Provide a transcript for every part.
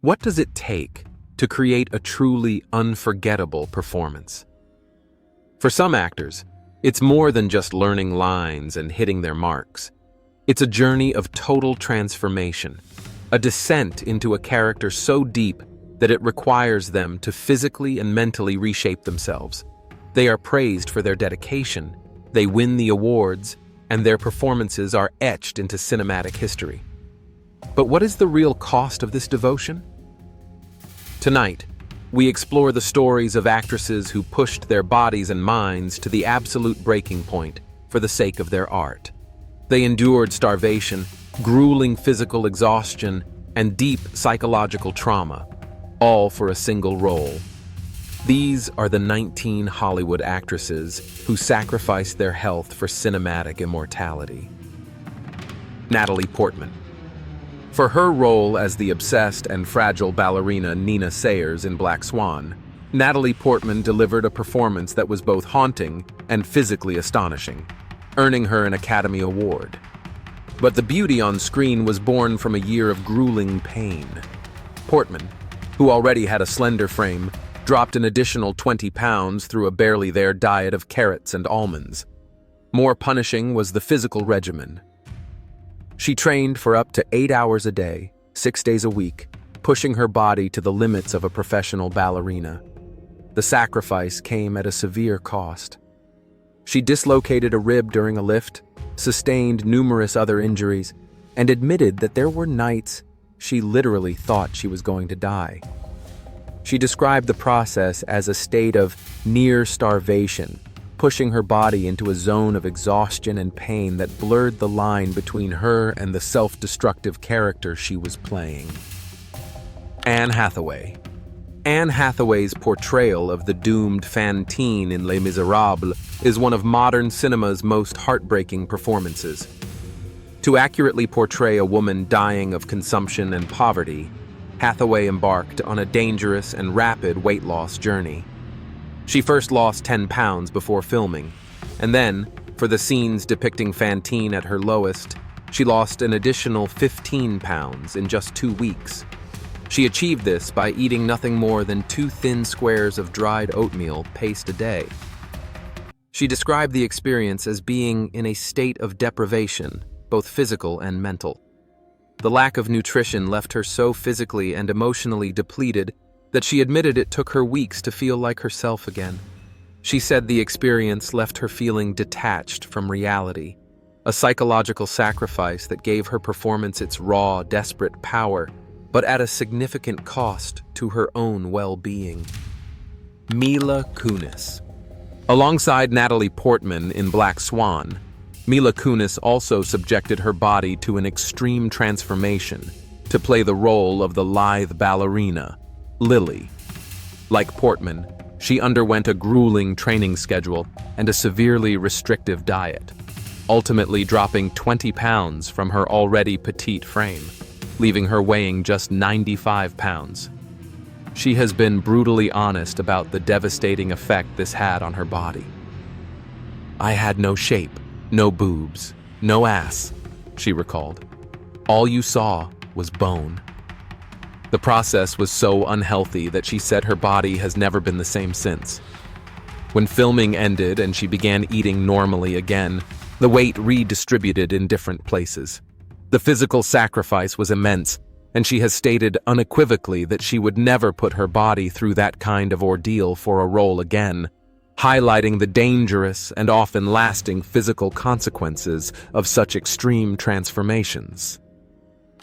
What does it take to create a truly unforgettable performance? For some actors, it's more than just learning lines and hitting their marks. It's a journey of total transformation, a descent into a character so deep that it requires them to physically and mentally reshape themselves. They are praised for their dedication, they win the awards, and their performances are etched into cinematic history. But what is the real cost of this devotion? Tonight, we explore the stories of actresses who pushed their bodies and minds to the absolute breaking point for the sake of their art. They endured starvation, grueling physical exhaustion, and deep psychological trauma, all for a single role. These are the 19 Hollywood actresses who sacrificed their health for cinematic immortality. Natalie Portman. For her role as the obsessed and fragile ballerina Nina Sayers in Black Swan, Natalie Portman delivered a performance that was both haunting and physically astonishing, earning her an Academy Award. But the beauty on screen was born from a year of grueling pain. Portman, who already had a slender frame, dropped an additional 20 pounds through a barely-there diet of carrots and almonds. More punishing was the physical regimen. She trained for up to 8 hours a day, 6 days a week, pushing her body to the limits of a professional ballerina. The sacrifice came at a severe cost. She dislocated a rib during a lift, sustained numerous other injuries, and admitted that there were nights she literally thought she was going to die. She described the process as a state of near-starvation, pushing her body into a zone of exhaustion and pain that blurred the line between her and the self-destructive character she was playing. Anne Hathaway. Anne Hathaway's portrayal of the doomed Fantine in Les Misérables is one of modern cinema's most heartbreaking performances. To accurately portray a woman dying of consumption and poverty, Hathaway embarked on a dangerous and rapid weight loss journey. She first lost 10 pounds before filming, and then, for the scenes depicting Fantine at her lowest, she lost an additional 15 pounds in just 2 weeks. She achieved this by eating nothing more than 2 thin squares of dried oatmeal paste a day. She described the experience as being in a state of deprivation, both physical and mental. The lack of nutrition left her so physically and emotionally depleted that she admitted it took her weeks to feel like herself again. She said the experience left her feeling detached from reality, a psychological sacrifice that gave her performance its raw, desperate power, but at a significant cost to her own well-being. Mila Kunis. Alongside Natalie Portman in Black Swan, Mila Kunis also subjected her body to an extreme transformation to play the role of the lithe ballerina, Lily. Like Portman, she underwent a grueling training schedule and a severely restrictive diet, ultimately dropping 20 pounds from her already petite frame, leaving her weighing just 95 pounds. She has been brutally honest about the devastating effect this had on her body. "I had no shape, no boobs, no ass," she recalled. "All you saw was bone." The process was so unhealthy that she said her body has never been the same since. When filming ended and she began eating normally again, the weight redistributed in different places. The physical sacrifice was immense, and she has stated unequivocally that she would never put her body through that kind of ordeal for a role again, highlighting the dangerous and often lasting physical consequences of such extreme transformations.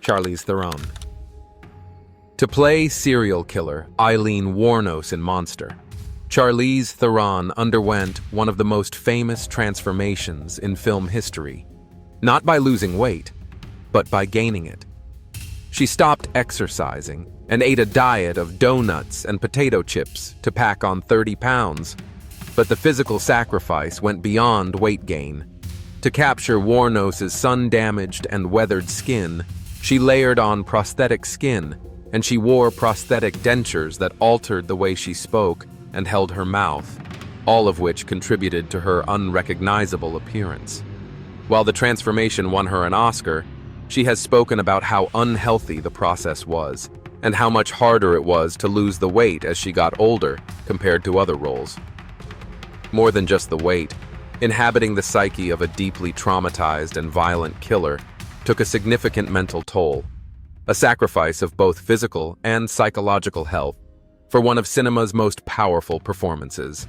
Charlize Theron. To play serial killer Eileen Wuornos in Monster, Charlize Theron underwent one of the most famous transformations in film history, not by losing weight, but by gaining it. She stopped exercising and ate a diet of donuts and potato chips to pack on 30 pounds, but the physical sacrifice went beyond weight gain. To capture Wuornos' sun-damaged and weathered skin, she layered on prosthetic skin, and she wore prosthetic dentures that altered the way she spoke and held her mouth, all of which contributed to her unrecognizable appearance. While the transformation won her an Oscar, she has spoken about how unhealthy the process was and how much harder it was to lose the weight as she got older compared to other roles. More than just the weight, inhabiting the psyche of a deeply traumatized and violent killer took a significant mental toll, a sacrifice of both physical and psychological health for one of cinema's most powerful performances.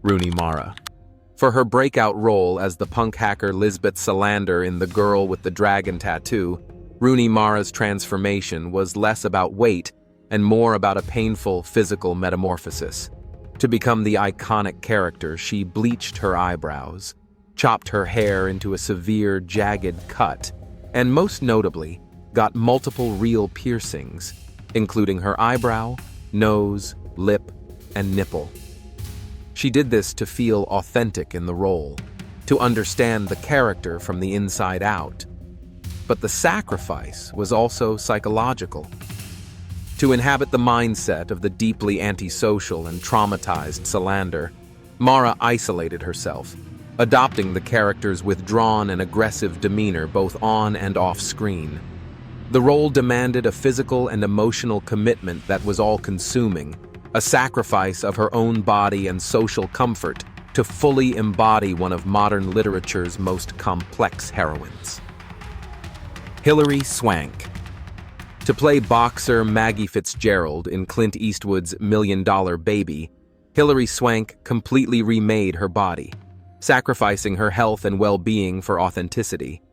Rooney Mara. For her breakout role as the punk hacker Lisbeth Salander in The Girl with the Dragon Tattoo, Rooney Mara's transformation was less about weight and more about a painful physical metamorphosis. To become the iconic character, she bleached her eyebrows, chopped her hair into a severe, jagged cut, and most notably, got multiple real piercings, including her eyebrow, nose, lip, and nipple. She did this to feel authentic in the role, to understand the character from the inside out. But the sacrifice was also psychological. To inhabit the mindset of the deeply antisocial and traumatized Salander, Mara isolated herself, adopting the character's withdrawn and aggressive demeanor both on and off screen. The role demanded a physical and emotional commitment that was all-consuming, a sacrifice of her own body and social comfort to fully embody one of modern literature's most complex heroines. Hilary Swank. To play boxer Maggie Fitzgerald in Clint Eastwood's $1 Million Baby, Hilary Swank completely remade her body, sacrificing her health and well-being for authenticity.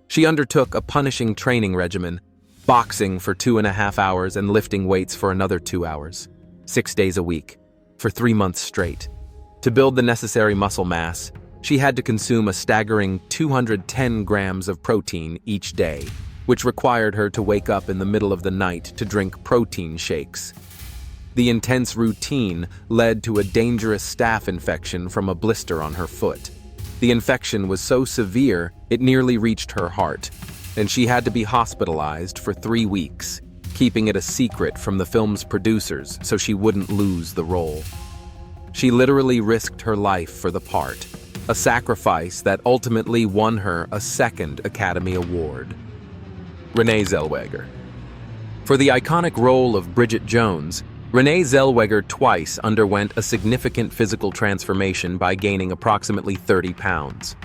She undertook a punishing training regimen, boxing for 2.5 hours and lifting weights for another 2 hours, 6 days a week, for 3 months straight. To build the necessary muscle mass, she had to consume a staggering 210 grams of protein each day, which required her to wake up in the middle of the night to drink protein shakes. The intense routine led to a dangerous staph infection from a blister on her foot. The infection was so severe, it nearly reached her heart, and she had to be hospitalized for 3 weeks, keeping it a secret from the film's producers so she wouldn't lose the role. She literally risked her life for the part, a sacrifice that ultimately won her a second Academy Award. Renee Zellweger. For the iconic role of Bridget Jones, Renee Zellweger twice underwent a significant physical transformation by gaining approximately 30 pounds.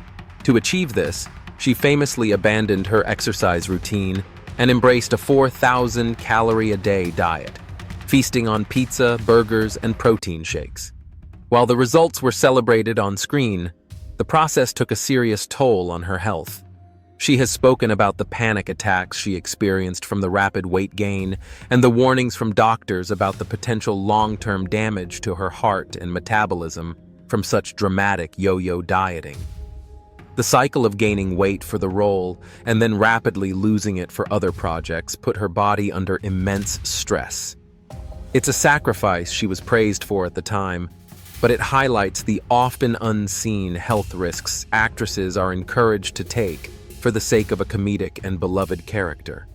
To achieve this, she famously abandoned her exercise routine and embraced a 4,000-calorie-a-day diet, feasting on pizza, burgers, and protein shakes. While the results were celebrated on screen, the process took a serious toll on her health. She has spoken about the panic attacks she experienced from the rapid weight gain and the warnings from doctors about the potential long-term damage to her heart and metabolism from such dramatic yo-yo dieting. The cycle of gaining weight for the role and then rapidly losing it for other projects put her body under immense stress. It's a sacrifice she was praised for at the time, but it highlights the often unseen health risks actresses are encouraged to take for the sake of a comedic and beloved character.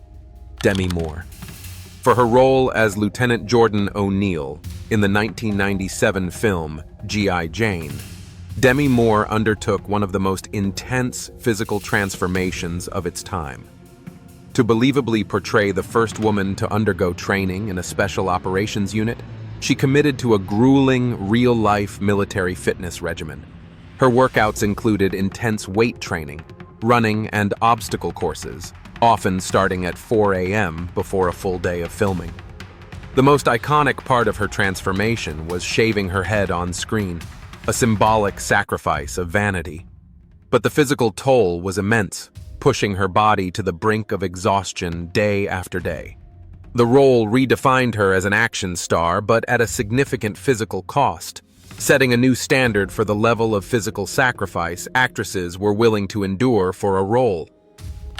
Demi Moore. For her role as Lieutenant Jordan O'Neill in the 1997 film G.I. Jane, Demi Moore undertook one of the most intense physical transformations of its time. To believably portray the first woman to undergo training in a special operations unit, she committed to a grueling, real-life military fitness regimen. Her workouts included intense weight training, running, and obstacle courses, often starting at 4 a.m. before a full day of filming. The most iconic part of her transformation was shaving her head on screen, a symbolic sacrifice of vanity. But the physical toll was immense, pushing her body to the brink of exhaustion day after day. The role redefined her as an action star, but at a significant physical cost, setting a new standard for the level of physical sacrifice actresses were willing to endure for a role.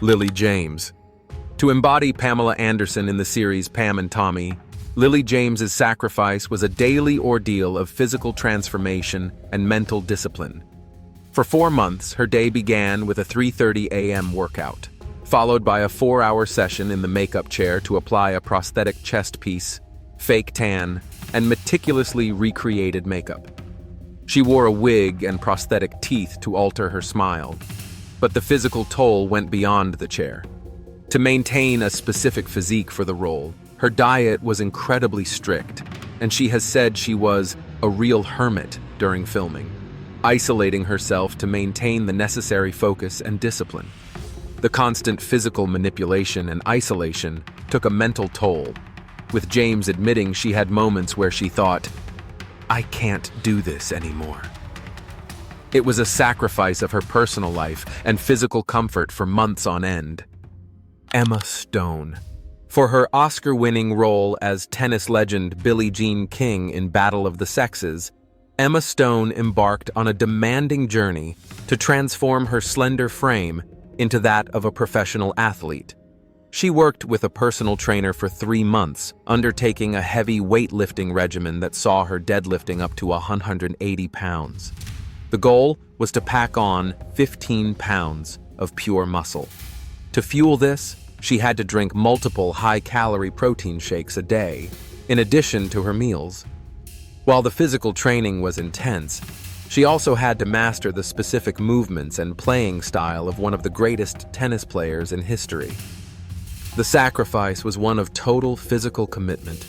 Lily James. To embody Pamela Anderson in the series Pam and Tommy, Lily James's sacrifice was a daily ordeal of physical transformation and mental discipline. For 4 months, her day began with a 3:30 a.m. workout, followed by a 4-hour session in the makeup chair to apply a prosthetic chest piece, fake tan, and meticulously recreated makeup. She wore a wig and prosthetic teeth to alter her smile, but the physical toll went beyond the chair. To maintain a specific physique for the role, Her diet was incredibly strict, and she has said she was a real hermit during filming, isolating herself to maintain the necessary focus and discipline. The constant physical manipulation and isolation took a mental toll, with James admitting she had moments where she thought, "I can't do this anymore." It was a sacrifice of her personal life and physical comfort for months on end. Emma Stone. For her Oscar-winning role as tennis legend Billie Jean King in Battle of the Sexes, Emma Stone embarked on a demanding journey to transform her slender frame into that of a professional athlete. She worked with a personal trainer for 3 months, undertaking a heavy weightlifting regimen that saw her deadlifting up to 180 pounds. The goal was to pack on 15 pounds of pure muscle. To fuel this, she had to drink multiple high-calorie protein shakes a day, in addition to her meals. While the physical training was intense, she also had to master the specific movements and playing style of one of the greatest tennis players in history. The sacrifice was one of total physical commitment,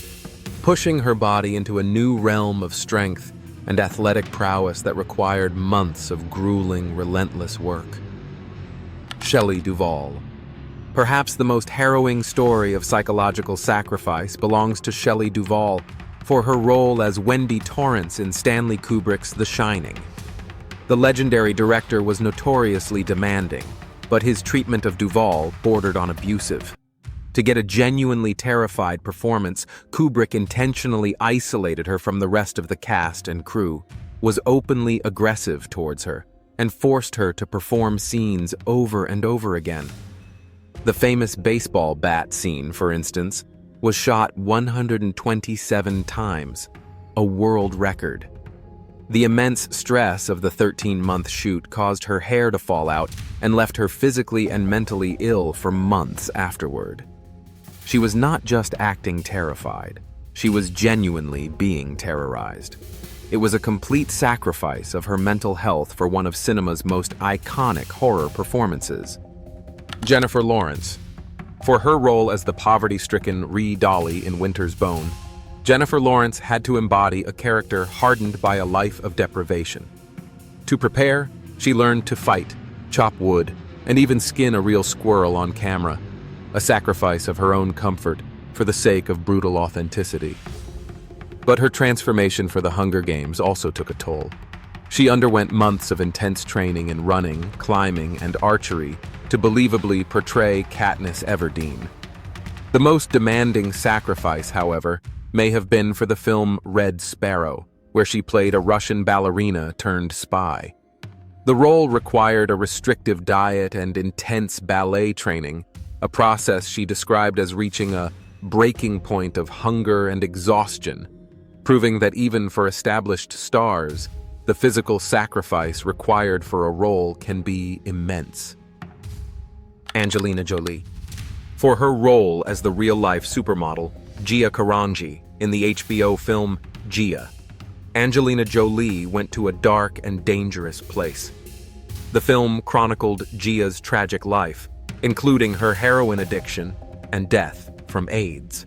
pushing her body into a new realm of strength and athletic prowess that required months of grueling, relentless work. Shelley Duvall. Perhaps the most harrowing story of psychological sacrifice belongs to Shelley Duvall for her role as Wendy Torrance in Stanley Kubrick's The Shining. The legendary director was notoriously demanding, but his treatment of Duvall bordered on abusive. To get a genuinely terrified performance, Kubrick intentionally isolated her from the rest of the cast and crew, was openly aggressive towards her, and forced her to perform scenes over and over again. The famous baseball bat scene, for instance, was shot 127 times, a world record. The immense stress of the 13-month shoot caused her hair to fall out and left her physically and mentally ill for months afterward. She was not just acting terrified, she was genuinely being terrorized. It was a complete sacrifice of her mental health for one of cinema's most iconic horror performances. Jennifer Lawrence. For her role as the poverty-stricken Ree Dolly in Winter's Bone, Jennifer Lawrence had to embody a character hardened by a life of deprivation. To prepare, she learned to fight, chop wood, and even skin a real squirrel on camera, a sacrifice of her own comfort for the sake of brutal authenticity. But her transformation for the Hunger Games also took a toll. She underwent months of intense training in running, climbing, and archery to believably portray Katniss Everdeen. The most demanding sacrifice, however, may have been for the film Red Sparrow, where she played a Russian ballerina turned spy. The role required a restrictive diet and intense ballet training, a process she described as reaching a breaking point of hunger and exhaustion, proving that even for established stars, the physical sacrifice required for a role can be immense. Angelina Jolie. For her role as the real-life supermodel, Gia Karanji, in the HBO film Gia, Angelina Jolie went to a dark and dangerous place. The film chronicled Gia's tragic life, including her heroin addiction and death from AIDS.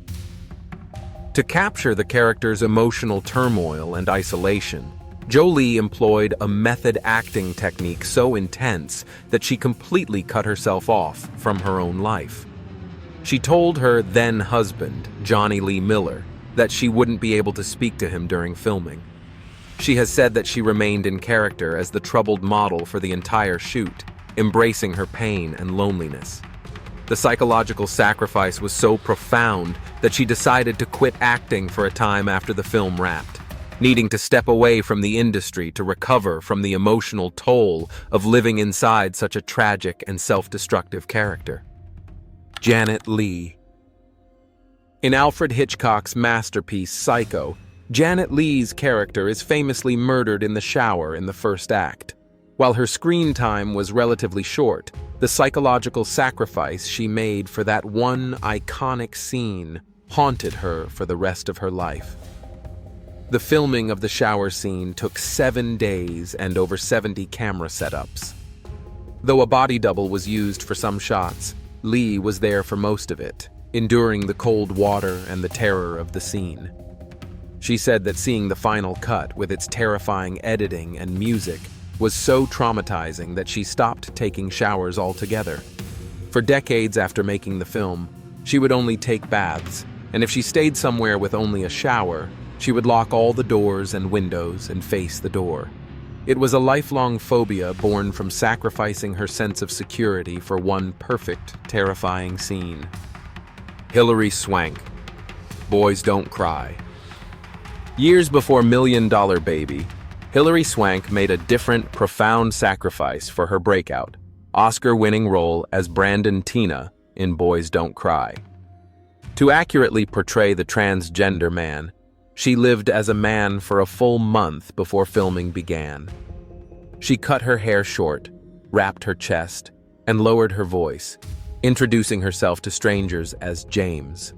To capture the character's emotional turmoil and isolation, Jolie employed a method acting technique so intense that she completely cut herself off from her own life. She told her then-husband, Johnny Lee Miller, that she wouldn't be able to speak to him during filming. She has said that she remained in character as the troubled model for the entire shoot, embracing her pain and loneliness. The psychological sacrifice was so profound that she decided to quit acting for a time after the film wrapped, needing to step away from the industry to recover from the emotional toll of living inside such a tragic and self-destructive character. Janet Leigh. In Alfred Hitchcock's masterpiece Psycho, Janet Leigh's character is famously murdered in the shower in the first act. While her screen time was relatively short, the psychological sacrifice she made for that one iconic scene haunted her for the rest of her life. The filming of the shower scene took 7 days and over 70 camera setups. Though a body double was used for some shots, Leigh was there for most of it, enduring the cold water and the terror of the scene. She said that seeing the final cut with its terrifying editing and music was so traumatizing that she stopped taking showers altogether. For decades after making the film, she would only take baths, and if she stayed somewhere with only a shower, she would lock all the doors and windows and face the door. It was a lifelong phobia born from sacrificing her sense of security for one perfect, terrifying scene. Hilary Swank, Boys Don't Cry. Years before Million Dollar Baby, Hilary Swank made a different, profound sacrifice for her breakout, Oscar-winning role as Brandon Tina in Boys Don't Cry. To accurately portray the transgender man, she lived as a man for a full month before filming began. She cut her hair short, wrapped her chest, and lowered her voice, introducing herself to strangers as James.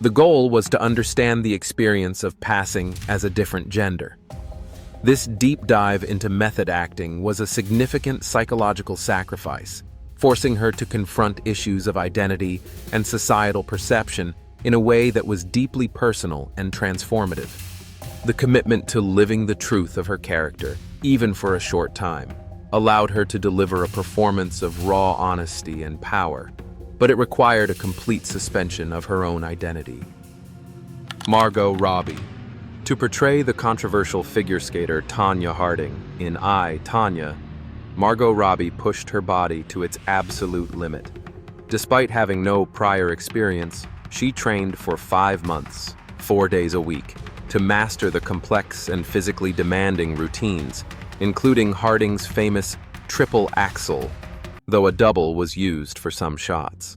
The goal was to understand the experience of passing as a different gender. This deep dive into method acting was a significant psychological sacrifice, forcing her to confront issues of identity and societal perception in a way that was deeply personal and transformative. The commitment to living the truth of her character, even for a short time, allowed her to deliver a performance of raw honesty and power, but it required a complete suspension of her own identity. Margot Robbie. To portray the controversial figure skater Tonya Harding in I, Tonya, Margot Robbie pushed her body to its absolute limit. Despite having no prior experience, she trained for 5 months, 4 days a week, to master the complex and physically demanding routines, including Harding's famous triple axel, though a double was used for some shots.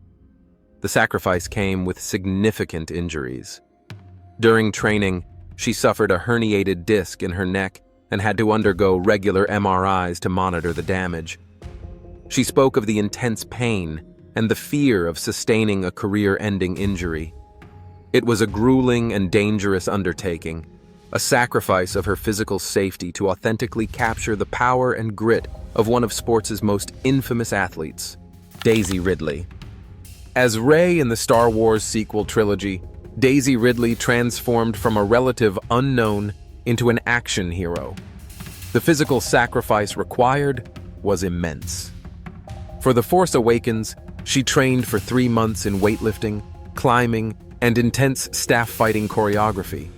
The sacrifice came with significant injuries. During training, she suffered a herniated disc in her neck and had to undergo regular MRIs to monitor the damage. She spoke of the intense pain and the fear of sustaining a career-ending injury. It was a grueling and dangerous undertaking, a sacrifice of her physical safety to authentically capture the power and grit of one of sports' most infamous athletes, Daisy Ridley. As Rey in the Star Wars sequel trilogy, Daisy Ridley transformed from a relative unknown into an action hero. The physical sacrifice required was immense. For The Force Awakens, she trained for 3 months in weightlifting, climbing, and intense staff fighting choreography.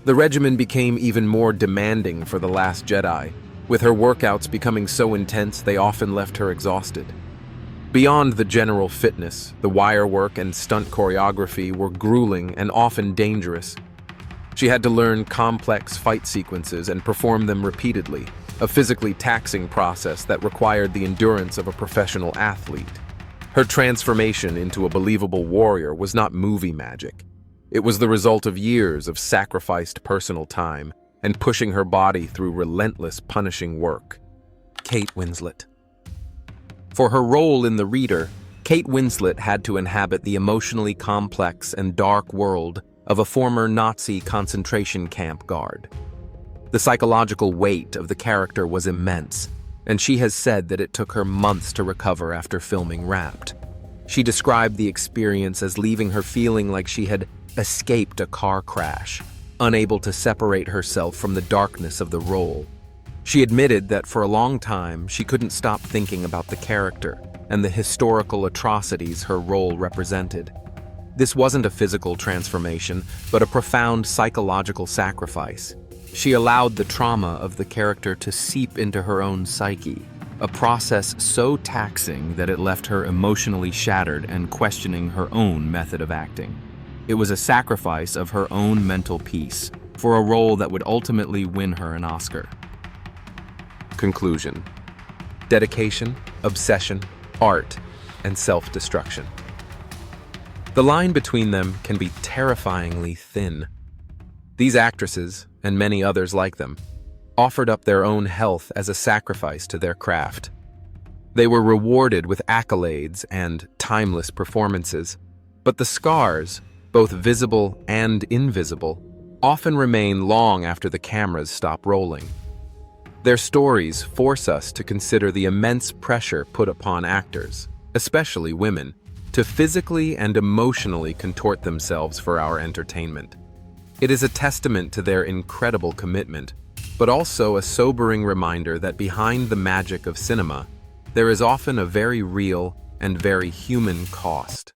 The regimen became even more demanding for The Last Jedi, with her workouts becoming so intense they often left her exhausted. Beyond the general fitness, the wire work and stunt choreography were grueling and often dangerous. She had to learn complex fight sequences and perform them repeatedly, a physically taxing process that required the endurance of a professional athlete. Her transformation into a believable warrior was not movie magic. It was the result of years of sacrificed personal time and pushing her body through relentless, punishing work. Kate Winslet. For her role in The Reader, Kate Winslet had to inhabit the emotionally complex and dark world of a former Nazi concentration camp guard. The psychological weight of the character was immense, and she has said that it took her months to recover after filming Wrapped. She described the experience as leaving her feeling like she had escaped a car crash, unable to separate herself from the darkness of the role. She admitted that for a long time she couldn't stop thinking about the character and the historical atrocities her role represented. This wasn't a physical transformation, but a profound psychological sacrifice. She allowed the trauma of the character to seep into her own psyche, a process so taxing that it left her emotionally shattered and questioning her own method of acting. It was a sacrifice of her own mental peace for a role that would ultimately win her an Oscar. Conclusion: dedication, obsession, art, and self-destruction. The line between them can be terrifyingly thin. These actresses, and many others like them, offered up their own health as a sacrifice to their craft. They were rewarded with accolades and timeless performances, but the scars, both visible and invisible, often remain long after the cameras stop rolling. Their stories force us to consider the immense pressure put upon actors, especially women, to physically and emotionally contort themselves for our entertainment. It is a testament to their incredible commitment, but also a sobering reminder that behind the magic of cinema, there is often a very real and very human cost.